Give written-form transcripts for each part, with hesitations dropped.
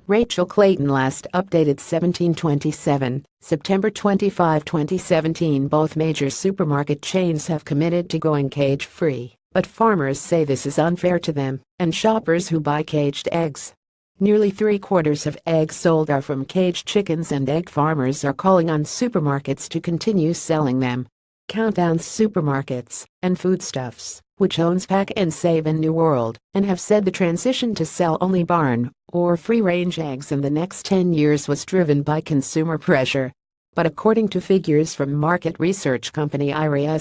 Rachel CLAYTON Last updated 1727, September 25, 2017. Both major supermarket chains have committed to going cage-free, but farmers say this is unfair to them and shoppers who buy caged eggs. Nearly 3/4 of eggs sold are from caged chickens, and egg farmers are calling on supermarkets to continue selling them. Countdown Supermarkets and Foodstuffs, which owns Pack and Save in New World, and have said the transition to sell only barn or free-range eggs in the next 10 years was driven by consumer pressure. But according to figures from market research company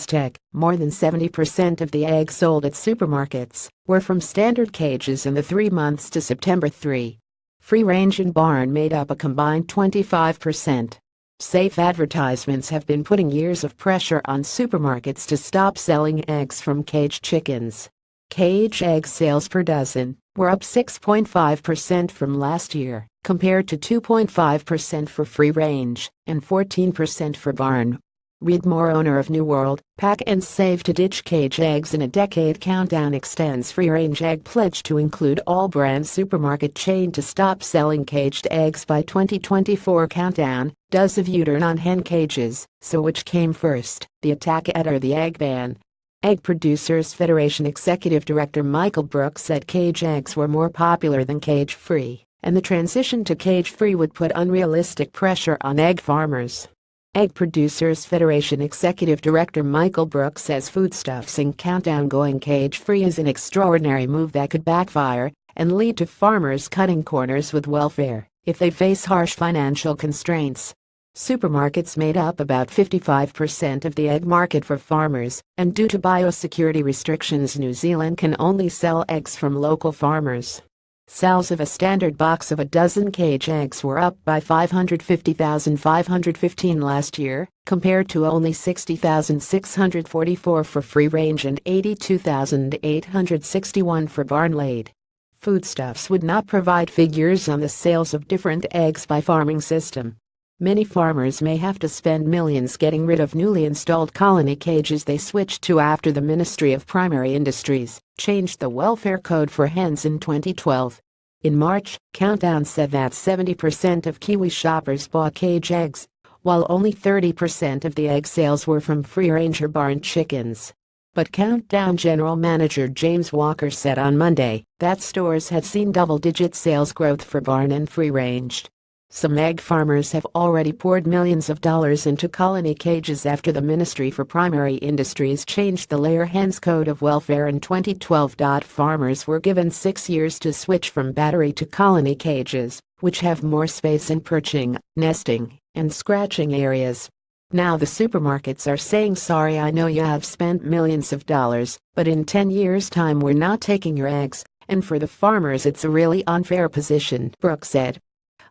Tech, more than 70% of the eggs sold at supermarkets were from standard cages in the 3 months to September 3. Free-range and barn made up a combined 25%. Safe advertisements have been putting years of pressure on supermarkets to stop selling eggs from caged chickens. Cage egg sales per dozen were up 6.5% from last year, compared to 2.5% for free range and 14% for barn. Read more. Owner of New World, Pack and Save to ditch cage eggs in a decade. Countdown extends free-range egg pledge to include all brand supermarket chain to stop selling caged eggs by 2024. Countdown, does a U-turn on hen cages, so which came first, the attack ad or the egg ban? Egg Producers Federation Executive Director Michael Brooks said cage eggs were more popular than cage-free, and the transition to cage-free would put unrealistic pressure on egg farmers. Egg Producers Federation Executive Director Michael Brooks says Foodstuffs and Countdown going cage-free is an extraordinary move that could backfire and lead to farmers cutting corners with welfare if they face harsh financial constraints. Supermarkets made up about 55% of the egg market for farmers, and due to biosecurity restrictions, New Zealand can only sell eggs from local farmers. Sales of a standard box of a dozen cage eggs were up by 550,515 last year, compared to only 60,644 for free-range and 82,861 for barn-laid. Foodstuffs would not provide figures on the sales of different eggs by farming system. Many farmers may have to spend millions getting rid of newly installed colony cages they switched to after the Ministry of Primary Industries changed the welfare code for hens in 2012. In March, Countdown said that 70% of Kiwi shoppers bought cage eggs, while only 30% of the egg sales were from free-range or barn chickens. But Countdown General Manager James Walker said on Monday that stores had seen double-digit sales growth for barn and free-ranged. Some egg farmers have already poured millions of dollars into colony cages after the Ministry for Primary Industries changed the layer hens code of welfare in 2012. Farmers were given 6 years to switch from battery to colony cages, which have more space in perching, nesting, and scratching areas. Now the supermarkets are saying, sorry, I know you have spent millions of dollars, but in 10 years' time we're not taking your eggs, and for the farmers it's a really unfair position, Brooks said.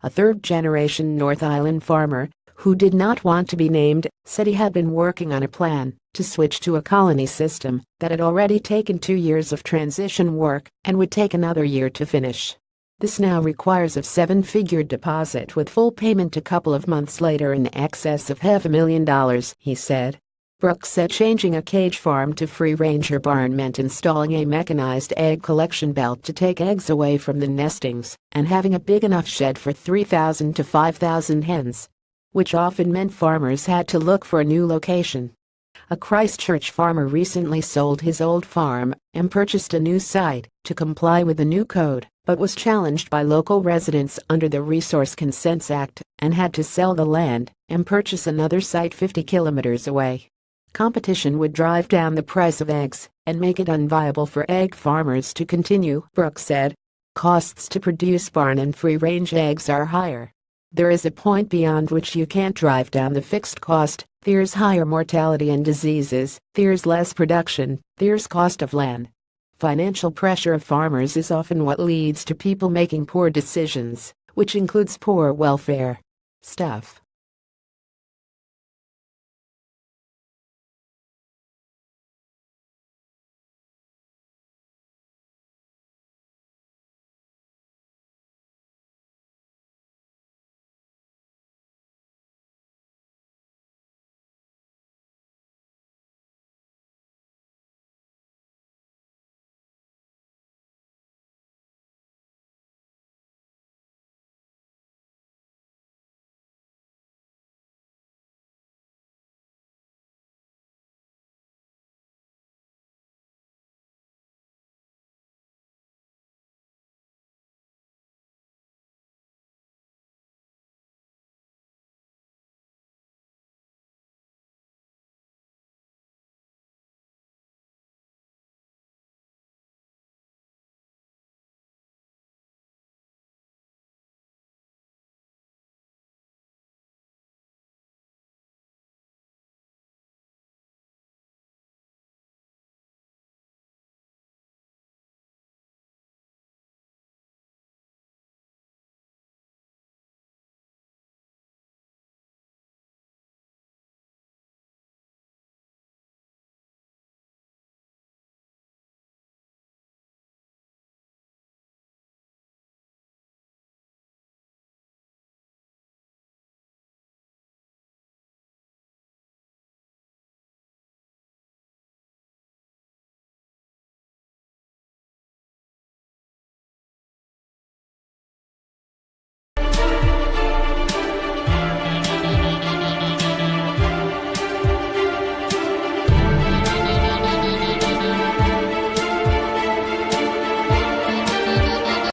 A third-generation North Island farmer, who did not want to be named, said he had been working on a plan to switch to a colony system that had already taken 2 years of transition work and would take another year to finish. This now requires a 7-figure deposit with full payment a couple of months later in excess of $500,000, he said. Brooks said changing a cage farm to free-range or barn meant installing a mechanized egg collection belt to take eggs away from the nestings and having a big enough shed for 3,000 to 5,000 hens, which often meant farmers had to look for a new location. A Christchurch farmer recently sold his old farm and purchased a new site to comply with the new code, but was challenged by local residents under the Resource Consents Act and had to sell the land and purchase another site 50 kilometers away. Competition would drive down the price of eggs and make it unviable for egg farmers to continue, Brooks said. Costs to produce barn and free-range eggs are higher. There is a point beyond which you can't drive down the fixed cost. There's higher mortality and diseases, there's less production, there's cost of land. Financial pressure of farmers is often what leads to people making poor decisions, which includes poor welfare. Stuff.